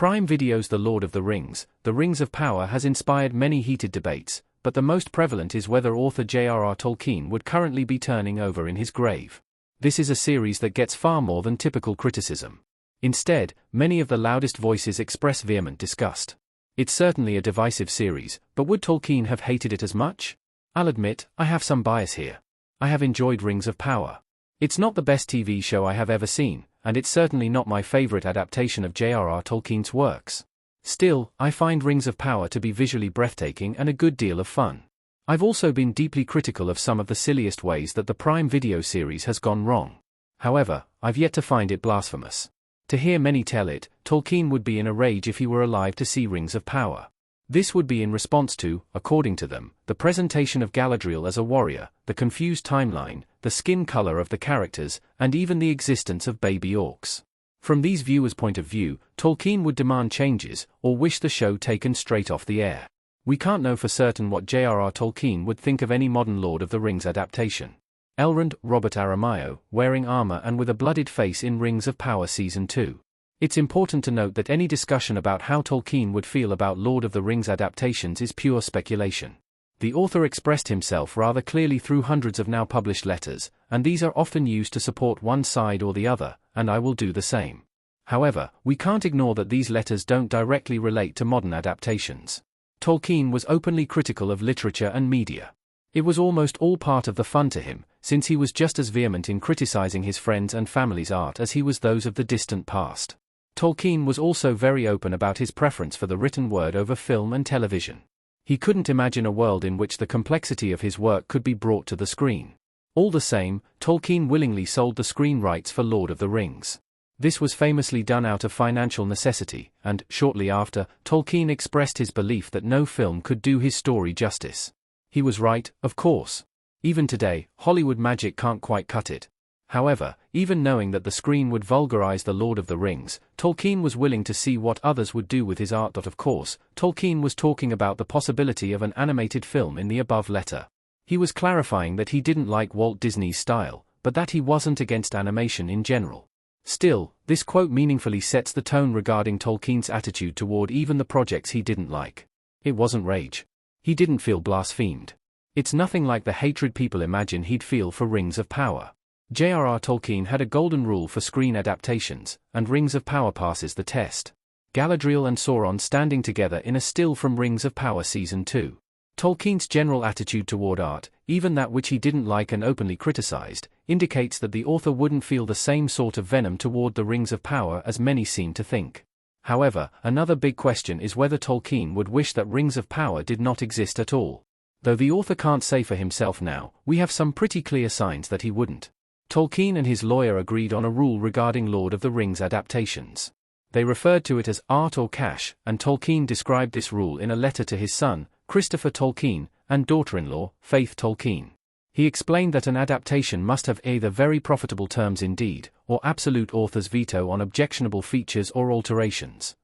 Prime Video's The Lord of the Rings of Power has inspired many heated debates, but the most prevalent is whether author JRR Tolkien would currently be turning over in his grave. This is a series that gets far more than typical criticism. Instead, many of the loudest voices express vehement disgust. It's certainly a divisive series, but would Tolkien have hated it as much? I'll admit, I have some bias here. I have enjoyed Rings of Power. It's not the best TV show I have ever seen, and it's certainly not my favorite adaptation of JRR Tolkien's works. Still, I find Rings of Power to be visually breathtaking and a good deal of fun. I've also been deeply critical of some of the silliest ways that the Prime Video series has gone wrong. However, I've yet to find it blasphemous. To hear many tell it, Tolkien would be in a rage if he were alive to see Rings of Power. This would be in response to, according to them, the presentation of Galadriel as a warrior, the confused timeline, the skin color of the characters, and even the existence of baby orcs. From these viewers' point of view, Tolkien would demand changes, or wish the show taken straight off the air. We can't know for certain what JRR Tolkien would think of any modern Lord of the Rings adaptation. Elrond, Robert Aramayo, wearing armor and with a blooded face in Rings of Power Season 2. It's important to note that any discussion about how Tolkien would feel about Lord of the Rings adaptations is pure speculation. The author expressed himself rather clearly through hundreds of now published letters, and these are often used to support one side or the other, and I will do the same. However, we can't ignore that these letters don't directly relate to modern adaptations. Tolkien was openly critical of literature and media. It was almost all part of the fun to him, since he was just as vehement in criticizing his friends' and family's art as he was those of the distant past. Tolkien was also very open about his preference for the written word over film and television. He couldn't imagine a world in which the complexity of his work could be brought to the screen. All the same, Tolkien willingly sold the screen rights for Lord of the Rings. This was famously done out of financial necessity, and, shortly after, Tolkien expressed his belief that no film could do his story justice. He was right, of course. Even today, Hollywood magic can't quite cut it. However, even knowing that the screen would vulgarize the Lord of the Rings, Tolkien was willing to see what others would do with his art. Of course, Tolkien was talking about the possibility of an animated film in the above letter. He was clarifying that he didn't like Walt Disney's style, but that he wasn't against animation in general. Still, this quote meaningfully sets the tone regarding Tolkien's attitude toward even the projects he didn't like. It wasn't rage. He didn't feel blasphemed. It's nothing like the hatred people imagine he'd feel for Rings of Power. JRR Tolkien had a golden rule for screen adaptations, and Rings of Power passes the test. Galadriel and Sauron standing together in a still from Rings of Power Season 2. Tolkien's general attitude toward art, even that which he didn't like and openly criticized, indicates that the author wouldn't feel the same sort of venom toward the Rings of Power as many seem to think. However, another big question is whether Tolkien would wish that Rings of Power did not exist at all. Though the author can't say for himself now, we have some pretty clear signs that he wouldn't. Tolkien and his lawyer agreed on a rule regarding Lord of the Rings adaptations. They referred to it as art or cash, and Tolkien described this rule in a letter to his son, Christopher Tolkien, and daughter-in-law, Faith Tolkien. He explained that an adaptation must have either very profitable terms indeed, or absolute author's veto on objectionable features or alterations.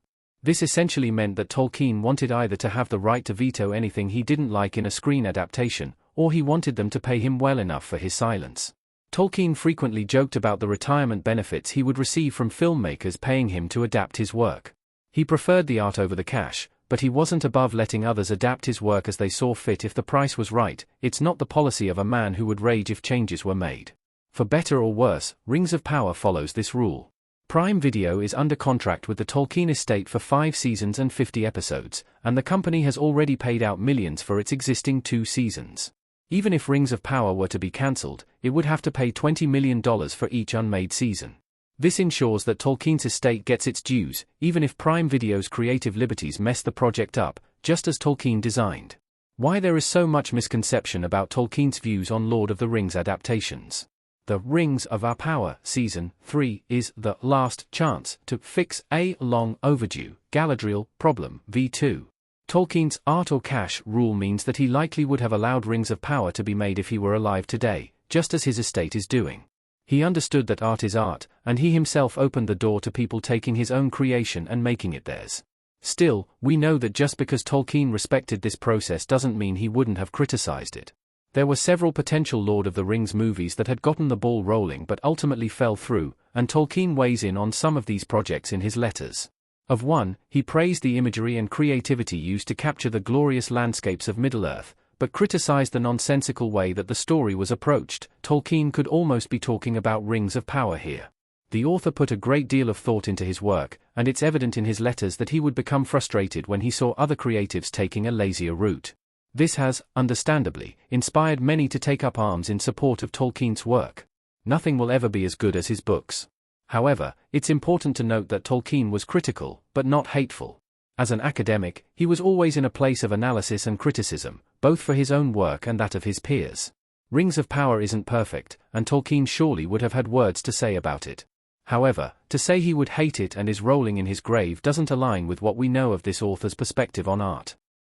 This essentially meant that Tolkien wanted either to have the right to veto anything he didn't like in a screen adaptation, or he wanted them to pay him well enough for his silence. Tolkien frequently joked about the retirement benefits he would receive from filmmakers paying him to adapt his work. He preferred the art over the cash, but he wasn't above letting others adapt his work as they saw fit if the price was right. It's not the policy of a man who would rage if changes were made. For better or worse, Rings of Power follows this rule. Prime Video is under contract with the Tolkien estate for 5 seasons and 50 episodes, and the company has already paid out millions for its existing 2 seasons. Even if Rings of Power were to be cancelled, it would have to pay $20 million for each unmade season. This ensures that Tolkien's estate gets its dues, even if Prime Video's creative liberties mess the project up, just as Tolkien designed. Why there is so much misconception about Tolkien's views on Lord of the Rings adaptations. The Rings of Power Season 3 is the last chance to fix a long overdue Galadriel problem v2. Tolkien's art or cash rule means that he likely would have allowed Rings of Power to be made if he were alive today, just as his estate is doing. He understood that art is art, and he himself opened the door to people taking his own creation and making it theirs. Still, we know that just because Tolkien respected this process doesn't mean he wouldn't have criticized it. There were several potential Lord of the Rings movies that had gotten the ball rolling but ultimately fell through, and Tolkien weighs in on some of these projects in his letters. Of one, he praised the imagery and creativity used to capture the glorious landscapes of Middle-earth, but criticized the nonsensical way that the story was approached. Tolkien could almost be talking about Rings of Power here. The author put a great deal of thought into his work, and it's evident in his letters that he would become frustrated when he saw other creatives taking a lazier route. This has, understandably, inspired many to take up arms in support of Tolkien's work. Nothing will ever be as good as his books. However, it's important to note that Tolkien was critical, but not hateful. As an academic, he was always in a place of analysis and criticism, both for his own work and that of his peers. Rings of Power isn't perfect, and Tolkien surely would have had words to say about it. However, to say he would hate it and is rolling in his grave doesn't align with what we know of this author's perspective on art.